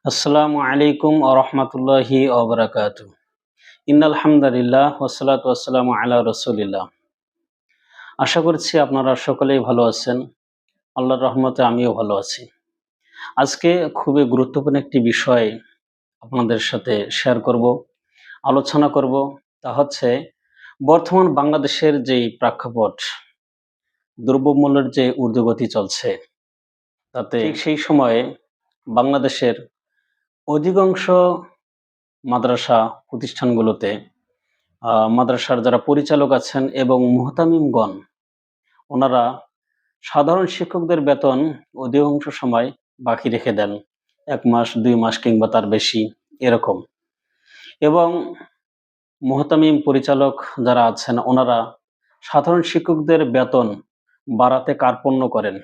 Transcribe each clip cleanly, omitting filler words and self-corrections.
আসসালামু আলাইকুম ওয়া রাহমাতুল্লাহি ওয়া বারাকাতুহু। ইন্নাল হামদালিল্লাহ ওয়াসসালাতু ওয়াসসালামু আলা রাসূলিল্লাহ। আশা করছি আপনারা সকলেই ভালো আছেন। আল্লাহর রহমতে আমিও ভালো আছি। আজকে খুবই গুরুত্বপূর্ণ একটি বিষয় আপনাদের সাথে শেয়ার করব, আলোচনা করব। তা হচ্ছে বর্তমান বাংলাদেশের যেই প্রেক্ষাপট, দ্রব্যমূল্যের যে ঊর্ধ্বগতি চলছে, তাতে ঠিক সেই সময়ে বাংলাদেশের অধিকাংশ মাদ্রাসা প্রতিষ্ঠানগুলোতে মাদ্রাসার যারা পরিচালক আছেন এবং মুহতামিমগণ, ওনারা সাধারণ শিক্ষকদের বেতন অধিকাংশ সময় বাকি রেখে দেন, 1 মাস 2 মাস কিংবা তার বেশি এরকম। এবং মুহতামিম পরিচালক যারা আছেন ওনারা সাধারণ শিক্ষকদের বেতন বাড়াতে কার্পণ্য করেন,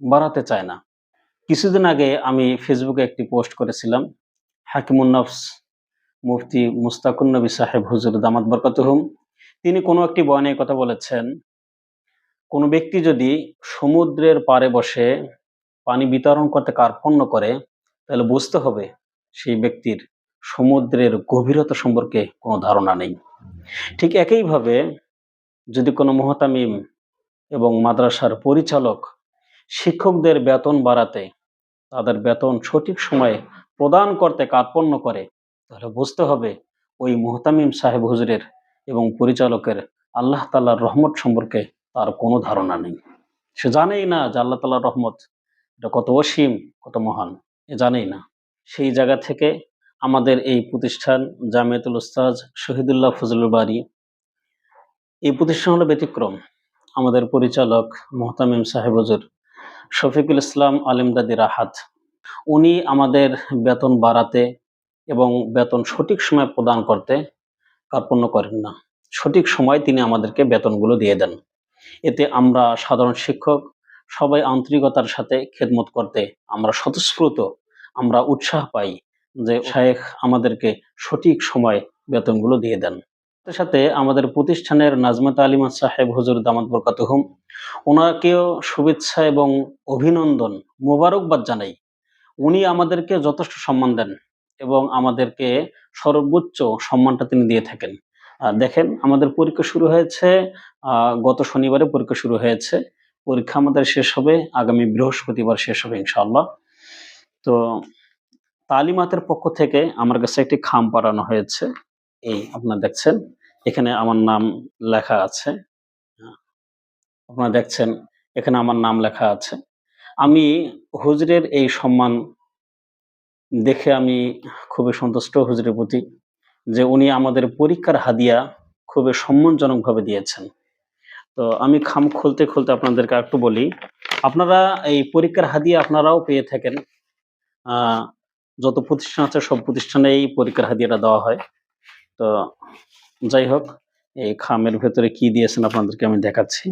বাড়াতে চায় না। কিছুদিন আগে আমি ফেসবুকে একটি পোস্ট করেছিলাম। হাকিমুন নফস মুফতি মুস্তাকুন নবী সাহেব হুজুর দামাত বরকাতুহুম, তিনি কোনো একটি বয়ানে কথা বলেছেন, কোনো ব্যক্তি যদি সমুদ্রের পাড়ে বসে পানি বিতরণ করতে কার্পণ্য করে, তাহলে বুঝতে হবে সেই ব্যক্তির সমুদ্রের গভীরতা সম্পর্কে কোনো ধারণা নেই। ঠিক একইভাবে যদি কোনো মুহতামিম এবং মাদ্রাসার পরিচালক শিক্ষকদের বেতন বাড়াতে, তাদের বেতন সঠিক সময়ে প্রদান করতে কার্পণ্য করে, তাহলে বুঝতে হবে ওই মুহতামিম সাহেব হুজুরের এবং পরিচালকের আল্লাহ তাআলার রহমত সম্পর্কে তার কোনো ধারণা নেই। সে জানেই না যে আল্লাহ তাআলার রহমত এটা কত অসীম, কত মহান, এ জানেই না। সেই জায়গা থেকে আমাদের এই প্রতিষ্ঠান জামিয়াতুল উস্তাজ শহীদুল্লাহ ফজলুল বারী, এই প্রতিষ্ঠান হলো ব্যতিক্রম। আমাদের পরিচালক মুহতামিম সাহেব হুজুর শফিকুল ইসলাম আলিমদাদি রাহাত, উনি আমাদের বেতন বাড়াতে এবং বেতন সঠিক সময় প্রদান করতে কার্পণ্য করেন না। সঠিক সময় তিনি আমাদেরকে বেতনগুলো দিয়ে দেন। এতে আমরা সাধারণ শিক্ষক সবাই আন্তরিকতার সাথে খেদমত করতে আমরা স্বতঃস্ফূর্ত, আমরা উৎসাহ পাই যে শায়েখ আমাদেরকে সঠিক সময় বেতনগুলো দিয়ে দেন। সাথে সাথে আমাদের প্রতিষ্ঠানের নাজমাত আলিমা সাহেব হুজুর দামাত বরকাতুহুম, ওনাকেও শুভেচ্ছা এবং অভিনন্দন, মোবারকবাদ জানাই। উনি আমাদেরকে যথেষ্ট সম্মান দেন এবং আমাদেরকে সর্বোচ্চ সম্মানটা তিনি দিয়ে থাকেন। দেখেন, আমাদের পরীক্ষা শুরু হয়েছে, গত শনিবারে পরীক্ষা শুরু হয়েছে। পরীক্ষা আমাদের শেষ হবে আগামী বৃহস্পতিবার, শেষ হবে ইনশাআল্লাহ। তো তালিমাতের পক্ষ থেকে আমার কাছে একটি খাম পাঠানো হয়েছে। এই আপনারা দেখছেন, এখানে আমার নাম লেখা আছে। আপনারা দেখছেন, এখানে আমার নাম লেখা আছে। আমি হুজুরের এই সম্মান দেখে আমি খুবই সন্তুষ্ট হুজুরের প্রতি, যে উনি আমাদের পরীক্ষার হাদিয়া খুবই সম্মানজনকভাবে দিয়েছেন। তো আমি খাম খুলতে খুলতে আপনাদেরকে একটু বলি, আপনারা এই পরীক্ষার হাদিয়া আপনারাও পেয়ে থাকেন। যত প্রতিষ্ঠান আছে সব প্রতিষ্ঠানেই পরীক্ষার হাদিয়াটা দেওয়া হয়। তো যাই হোক, এই খামের ভেতরে কি দিয়েছেন আপনাদেরকে আমি দেখাচ্ছি।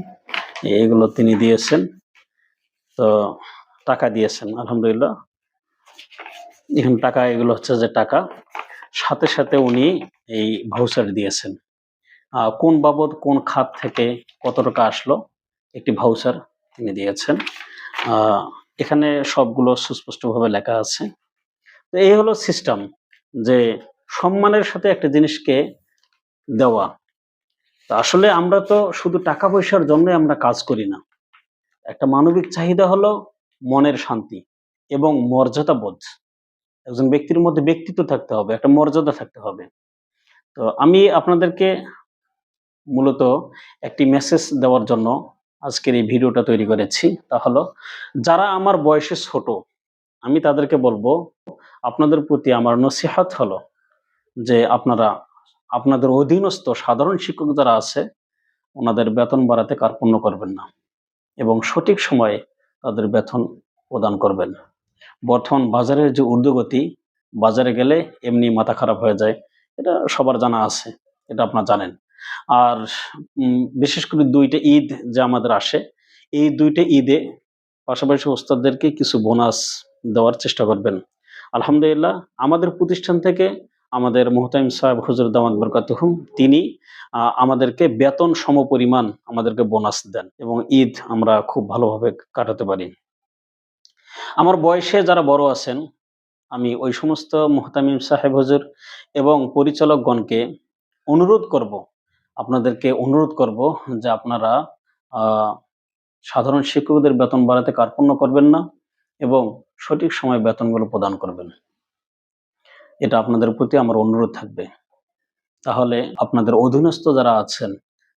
এগুলো তিনি দিয়েছেন, তো টাকা দিয়েছেন আলহামদুলিল্লাহ। এখানে টাকা, এগুলো হচ্ছে যে টাকা, সাথে সাথে উনি এই ভাউচার দিয়েছেন। কোন বাবদ কোন খাত থেকে কত টাকা আসলো একটি ভাউচার তিনি দিয়েছেন। এখানে সবগুলো সুস্পষ্টভাবে লেখা আছে। তো এই হলো সিস্টেম, যে সম্মানের সাথে একটা জিনিসকে দেওয়া। তো আসলে আমরা তো শুধু টাকা পয়সার জন্য আমরা কাজ করি না। একটা মানবিক চাহিদা হলো মনের শান্তি এবং মর্যাদা বোধ। একজন ব্যক্তির মধ্যে ব্যক্তিত্ব থাকতে হবে, একটা মর্যাদা থাকতে হবে। তো আমি আপনাদেরকে মূলত একটি মেসেজ দেওয়ার জন্য আজকের এই ভিডিওটা তৈরি করেছি। তা হলো, যারা আমার বয়সে ছোট, আমি তাদেরকে বলবো, আপনাদের প্রতি আমার নসিহত হলো যে আপনারা আপনাদের অধীনস্থ সাধারণ শিক্ষক যারা আছে ওনাদের বেতন বাড়াতে কার্পণ্য করবেন না এবং সঠিক সময়ে তাদের বেতন প্রদান করবেন। বর্তমান বাজারের যে ঊর্ধ্বগতি, বাজারে গেলে এমনি মাথা খারাপ হয়ে যায়, এটা সবার জানা আছে, এটা আপনারা জানেন। আর বিশেষ করে 2টা ঈদ যে আমাদের আসে, এই 2টা ঈদে পাশাপাশি ওস্তাদদেরকে কিছু বোনাস দেওয়ার চেষ্টা করবেন। আলহামদুলিল্লাহ, আমাদের প্রতিষ্ঠান থেকে আমাদের মুহতামিম সাহেব হুজুর দামাত বরকাতুহুম, তিনি আমাদেরকে বেতন সমপরিমাণ আমাদেরকে বোনাস দেন এবং ঈদ আমরা খুব ভালোভাবে কাটাতে পারি। আমার বয়সে যারা বড় আছেন, আমি ওই সমস্ত মুহতামিম সাহেব হুজুর এবং পরিচালকগণকে আপনাদেরকে অনুরোধ করব যে আপনারা আহ, সাধারণ শিক্ষকদের বেতন বাড়াতে কার্পণ্য করবেন না এবং সঠিক সময়ে বেতনগুলো প্রদান করবেন। এটা আপনাদের প্রতি আমার অনুরোধ থাকবে। তাহলে আপনাদের অধীনস্থ যারা আছেন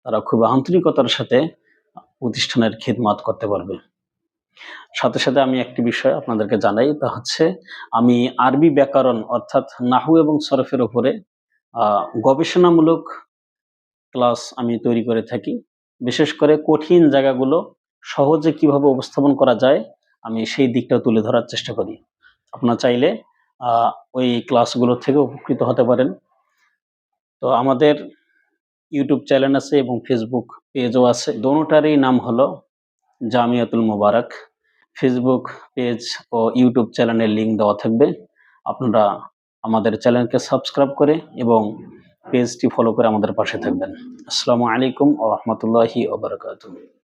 তারা খুব আন্তরিকতার সাথে প্রতিষ্ঠানের খিদমাত করতে পারবে। সাথে সাথে আমি একটি বিষয় আপনাদেরকে জানাই, তা হচ্ছে আমি আরবি ব্যাকরণ অর্থাৎ নাহু এবং সরফের উপরে গবেষণামূলক ক্লাস আমি তৈরি করে থাকি। বিশেষ করে কঠিন জায়গাগুলো সহজে কিভাবে উপস্থাপন করা যায় আমি সেই দিকটা তুলে ধরার চেষ্টা করি। আপনারা চাইলে ওই ক্লাসগুলো থেকে উপকৃত হতে পারেন। তো আমাদের ইউটিউব চ্যানেল আছে এবং ফেসবুক পেজও আছে। দোনোটারই নাম হলো জামিয়াতুল মোবারক। ফেসবুক পেজ ও ইউটিউব চ্যানেলের লিঙ্ক দেওয়া থাকবে। আপনারা আমাদের চ্যানেলকে সাবস্ক্রাইব করে এবং পেজটি ফলো করে আমাদের পাশে থাকবেন। আসসালামু আলাইকুম ওয়া রাহমাতুল্লাহি ওয়া বারাকাতুহু।